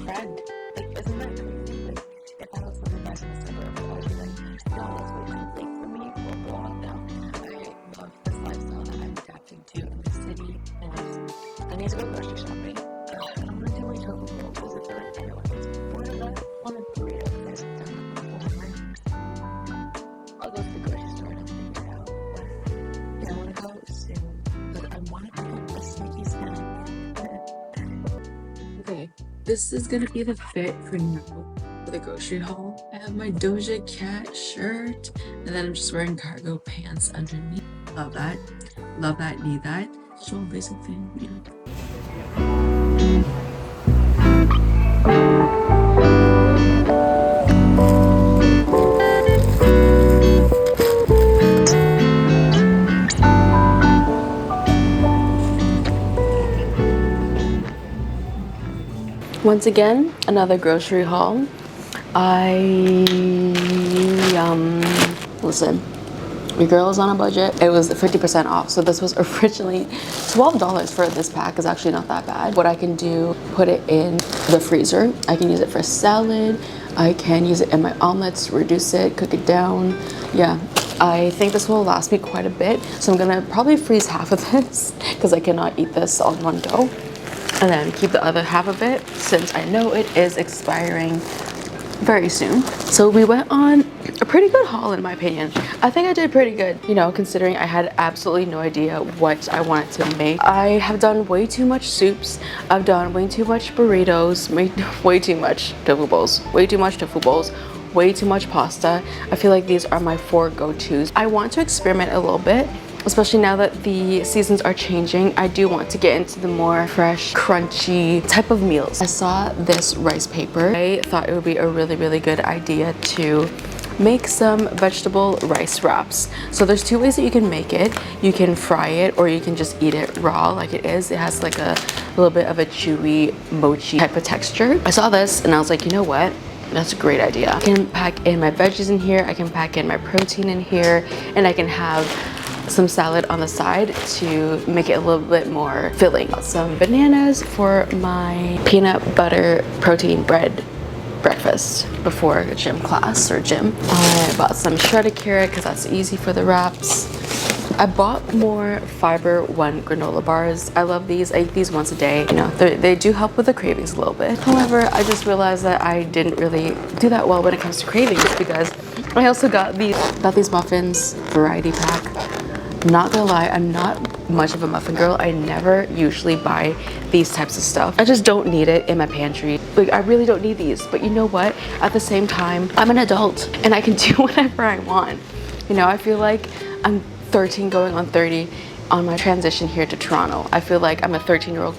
friend. Like, isn't that crazy? Like, if I was living back in the suburbs, I would be like, no, that's way too late for me. We'll go out now. I love this lifestyle that I'm adapting to in the city, and I need to go grocery shopping. I don't want to do my tofu roll because it's like everyone gets bored of that. I want a burrito because I've done it before. I'll go to the grocery store and I'll figure it out. But yeah, I want to go soon. But I want to pick up a sneaky snack. Okay, this is gonna be the fit for now for the grocery haul. I have my Doja Cat shirt, and then I'm just wearing cargo pants underneath. Love that. Love that, need that. Just all basic thing, you know. Once again, another grocery haul. Listen, your girl is on a budget. It was 50% off, so this was originally $12 for this pack. Is actually not that bad. What I can do, put it in the freezer. I can use it for salad. I can use it in my omelets, reduce it, cook it down. Yeah, I think this will last me quite a bit. So I'm gonna probably freeze half of this because I cannot eat this all in one go. And then keep the other half of it since I know it is expiring very soon. So we went on a pretty good haul in my opinion. I think I did pretty good, you know, considering I had absolutely no idea what I wanted to make. I have done way too much soups. I've done way too much burritos, way too much tofu bowls, way too much tofu bowls, way too much pasta. I feel like these are my 4 go-tos. I want to experiment a little bit, especially now that the seasons are changing. I do want to get into the more fresh, crunchy type of meals. I saw this rice paper. I thought it would be a really, really good idea to make some vegetable rice wraps. So there's 2 ways that you can make it. You can fry it or you can just eat it raw like it is. It has like a little bit of a chewy, mochi type of texture. I saw this and I was like, you know what? That's a great idea. I can pack in my veggies in here. I can pack in my protein in here, and I can have some salad on the side to make it a little bit more filling. Some bananas for my peanut butter protein bread breakfast before gym class or gym. I bought some shredded carrot because that's easy for the wraps. I bought more Fiber One granola bars. I love these. I eat these once a day. You know, they do help with the cravings a little bit. However, I just realized that I didn't really do that well when it comes to cravings because I also got these muffins variety pack. Not gonna lie, I'm not much of a muffin girl. I never usually buy these types of stuff. I just don't need it in my pantry. Like, I really don't need these. But you know what? At the same time, I'm an adult and I can do whatever I want. You know, I feel like I'm 13 going on 30 on my transition here to Toronto. I feel like I'm a 13-year-old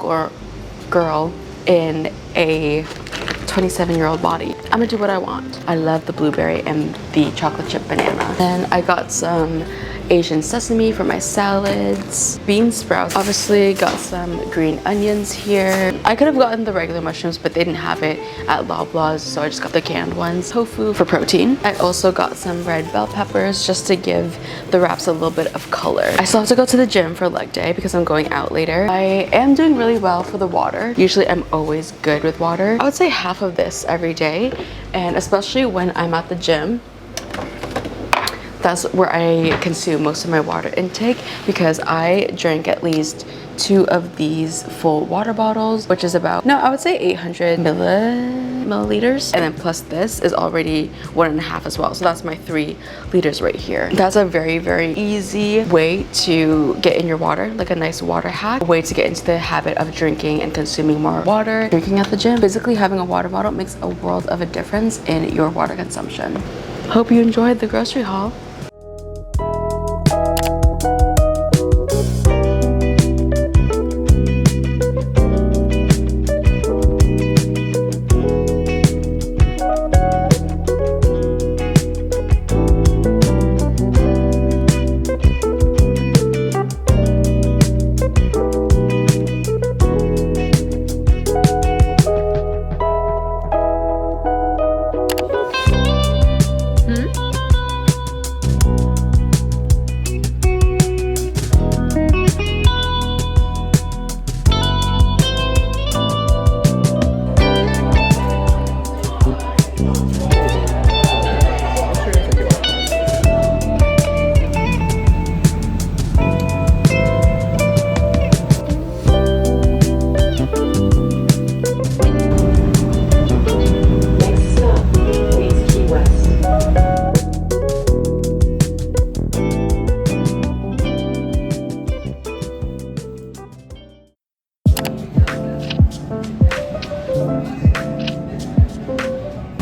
girl in a 27-year-old body. I'm gonna do what I want. I love the blueberry and the chocolate chip banana. Then I got some Asian sesame for my salads, bean sprouts. Obviously got some green onions here. I could have gotten the regular mushrooms, but they didn't have it at Loblaws, so I just got the canned ones. Tofu for protein. I also got some red bell peppers just to give the wraps a little bit of color. I still have to go to the gym for leg day because I'm going out later. I am doing really well for the water. Usually I'm always good with water. I would say half of this every day, and especially when I'm at the gym, that's where I consume most of my water intake because I drink at least 2 of these full water bottles, which is about, no, I would say 800 milliliters. And then plus this is already 1.5 as well. So that's my 3 liters right here. That's a very, very easy way to get in your water, like a nice water hack, a way to get into the habit of drinking and consuming more water. Drinking at the gym, physically having a water bottle makes a world of a difference in your water consumption. Hope you enjoyed the grocery haul.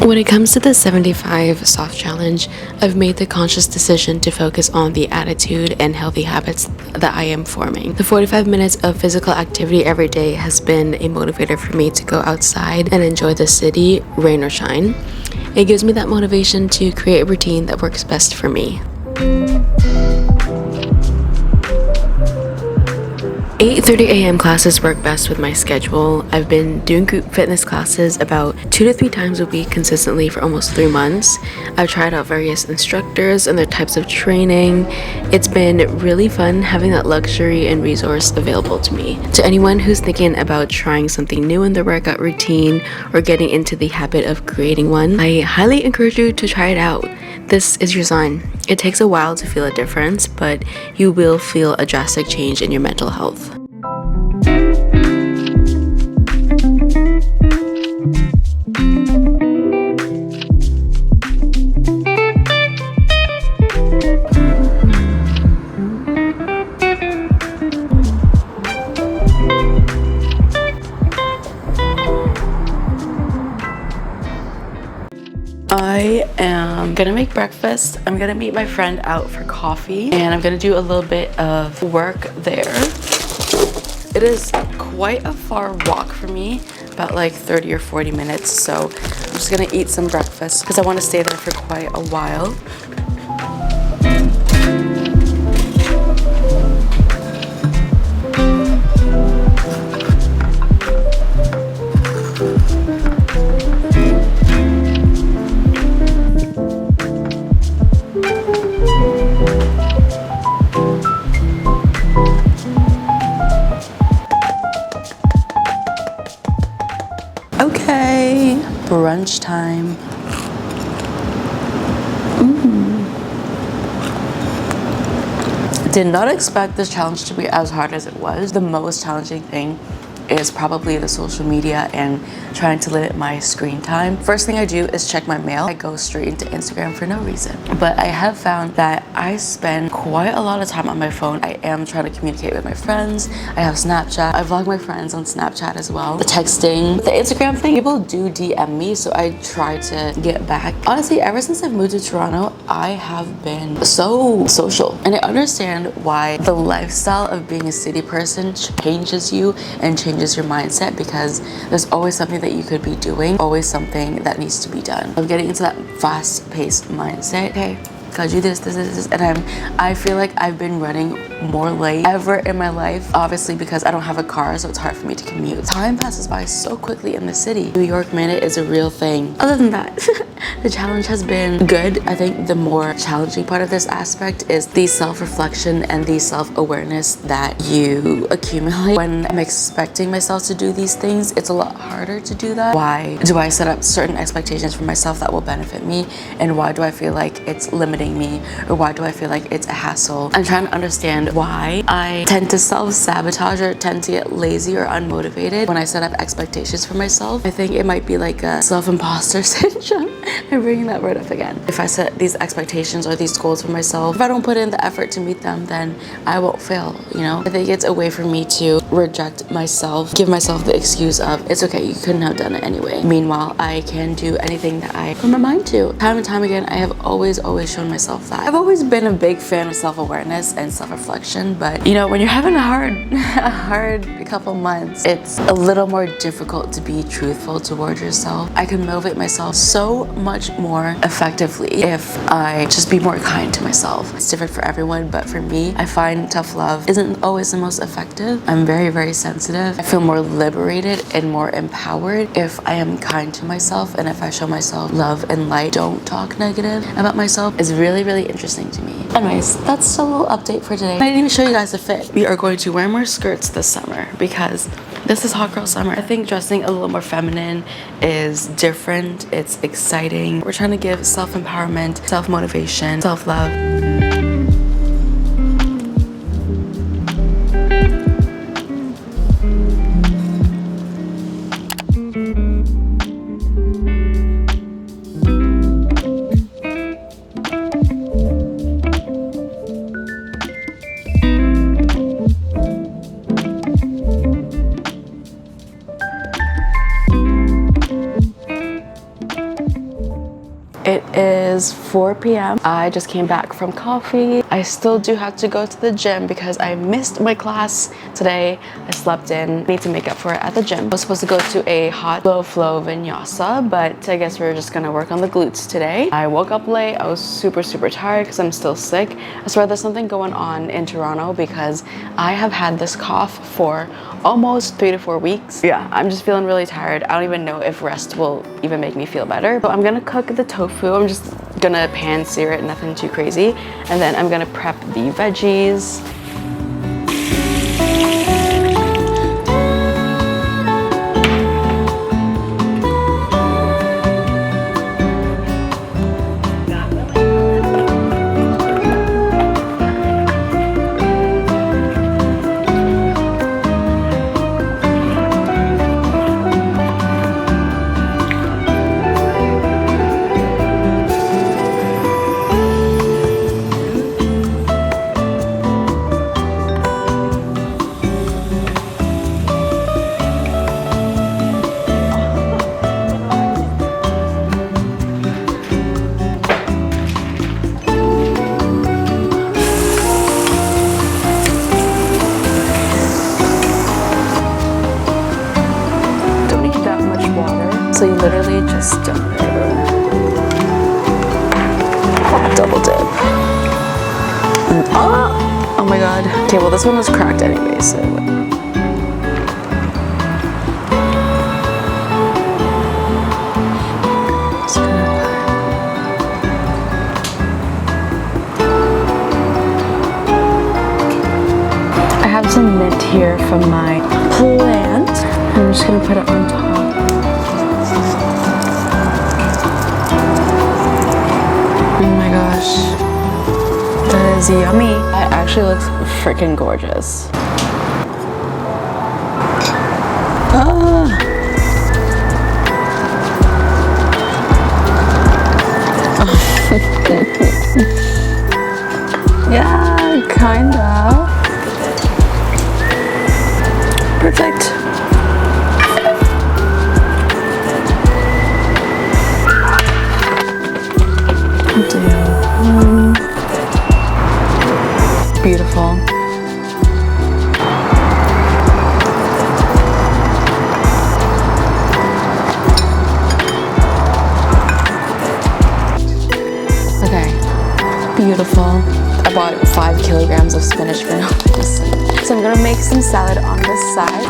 When it comes to the 75 soft challenge, I've made the conscious decision to focus on the attitude and healthy habits that I am forming. The 45 minutes of physical activity every day has been a motivator for me to go outside and enjoy the city, rain or shine. It gives me that motivation to create a routine that works best for me. 8:30 a.m. classes work best with my schedule. I've been doing group fitness classes about 2 to 3 times a week consistently for almost 3 months. I've tried out various instructors and their types of training. It's been really fun having that luxury and resource available to me. To anyone who's thinking about trying something new in their workout routine or getting into the habit of creating one, I highly encourage you to try it out. This is your sign. It takes a while to feel a difference, but you will feel a drastic change in your mental health. I am gonna make breakfast. I'm gonna meet my friend out for coffee and I'm gonna do a little bit of work there. It is quite a far walk for me, about like 30 or 40 minutes. So I'm just gonna eat some breakfast because I want to stay there for quite a while. Okay, brunch time. Did not expect this challenge to be as hard as it was. The most challenging thing is probably the social media and trying to limit my screen time. First thing I do is check my mail. I go straight into Instagram for no reason. But I have found that I spend quite a lot of time on my phone. I am trying to communicate with my friends. I have Snapchat. I vlog my friends on Snapchat as well. The texting, the Instagram thing, people do DM me, so I try to get back. Honestly, ever since I've moved to Toronto, I have been so social. And I understand why the lifestyle of being a city person changes you and changes your mindset, because there's always something that you could be doing, always something that needs to be done. I'm getting into that fast-paced mindset. Okay, gotta do this, and I feel like I've been running more late ever in my life, obviously because I don't have a car, so it's hard for me to commute. Time passes by so quickly in the city. New York Minute is a real thing. Other than that, the challenge has been good. I think the more challenging part of this aspect is the self-reflection and the self-awareness that you accumulate. When I'm expecting myself to do these things, it's a lot harder to do that. Why do I set up certain expectations for myself that will benefit me, and why do I feel like it's limiting me, or why do I feel like it's a hassle? I'm trying to understand why I tend to self-sabotage or tend to get lazy or unmotivated when I set up expectations for myself. I think it might be like a self-imposter syndrome. I'm bringing that word up again. If I set these expectations or these goals for myself, if I don't put in the effort to meet them, then I won't fail, you know? I think it's a way for me to reject myself, give myself the excuse of, it's okay, you couldn't have done it anyway. Meanwhile, I can do anything that I put my mind to. Time and time again, I have always shown myself that. I've always been a big fan of self-awareness and self-reflection, but you know, when you're having a hard couple months, it's a little more difficult to be truthful towards yourself. I can motivate myself so much more effectively if I just be more kind to myself. It's different for everyone, but for me, I find tough love isn't always the most effective. I'm very, very sensitive. I feel more liberated and more empowered if I am kind to myself, and if I show myself love and light, don't talk negative about myself. Is really, really interesting to me. Anyways, that's a little update for today. I didn't even show you guys the fit. We are going to wear more skirts this summer because this is hot girl summer. I think dressing a little more feminine is different. It's exciting. We're trying to give self-empowerment, self-motivation, self-love. is 4 p.m. I just came back from coffee. I still do have to go to the gym because I missed my class today. I slept in. I need to make up for it at the gym. I was supposed to go to a hot low flow vinyasa, but I guess we're just gonna work on the glutes today. I woke up late. I was super tired because I'm still sick. I swear there's something going on in Toronto because I have had this cough for almost 3 to 4 weeks. Yeah, I'm just feeling really tired. I don't even know if rest will even make me feel better. So I'm gonna cook the tofu. I'm just gonna pan sear it, nothing too crazy. And then I'm gonna prep the veggies. So you literally just double dip. And, oh my god. Okay, well this one was cracked anyway, so. I have some mint here from my plant. I'm just gonna put it on top. Oh my gosh, that is yummy. That actually looks freaking gorgeous. Yeah, kinda. Perfect. Beautiful. Okay, beautiful. I bought 5 kilograms of spinach for no reason. So I'm gonna make some salad on this side.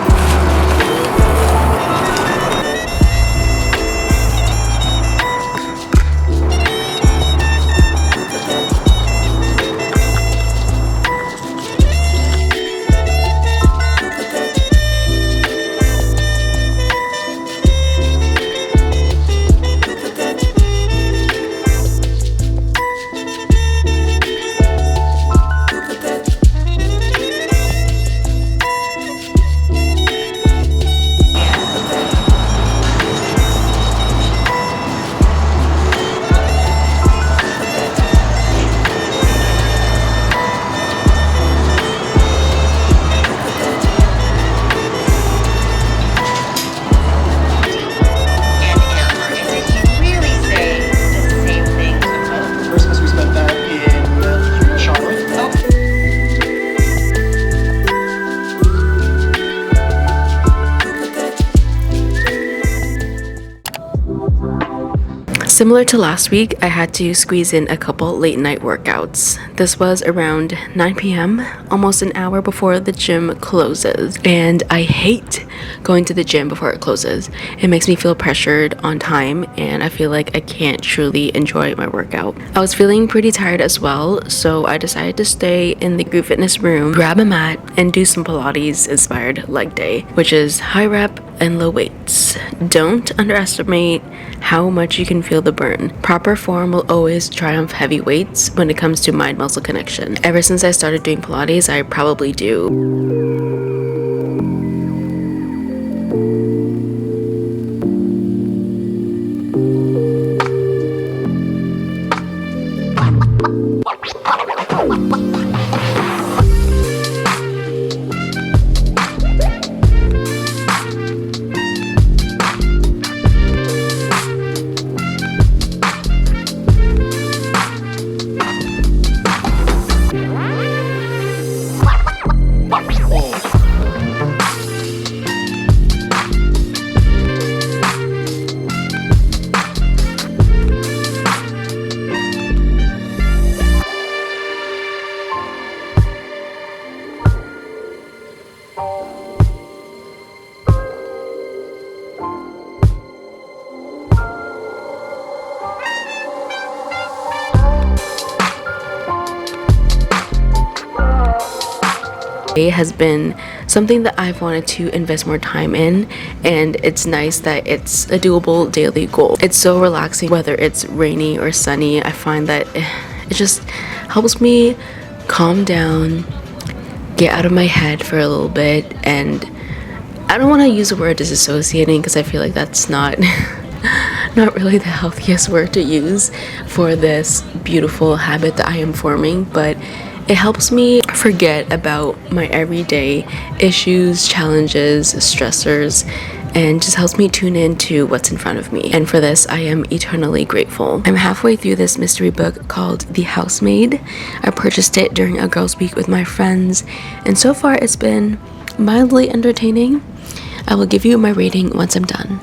Similar to last week, I had to squeeze in a couple late night workouts. This was around 9 p.m., almost an hour before the gym closes. And I hate going to the gym before it closes. It makes me feel pressured on time and I feel like I can't truly enjoy my workout. I was feeling pretty tired as well, so I decided to stay in the group fitness room, grab a mat, and do some Pilates inspired leg day, which is high rep and low weights. Don't underestimate how much you can feel the burn. Proper form will always triumph heavy weights when it comes to mind-muscle connection. Ever since I started doing Pilates, I probably do It has been something that I've wanted to invest more time in, and it's nice that it's a doable daily goal. It's so relaxing whether it's rainy or sunny. I find that it just helps me calm down, get out of my head for a little bit, and I don't want to use the word disassociating because I feel like that's not not really the healthiest word to use for this beautiful habit that I am forming, but it helps me forget about my everyday issues, challenges, stressors, and just helps me tune into what's in front of me. And for this, I am eternally grateful. I'm halfway through this mystery book called The Housemaid. I purchased it during a girls' week with my friends, and so far it's been mildly entertaining. I will give you my rating once I'm done.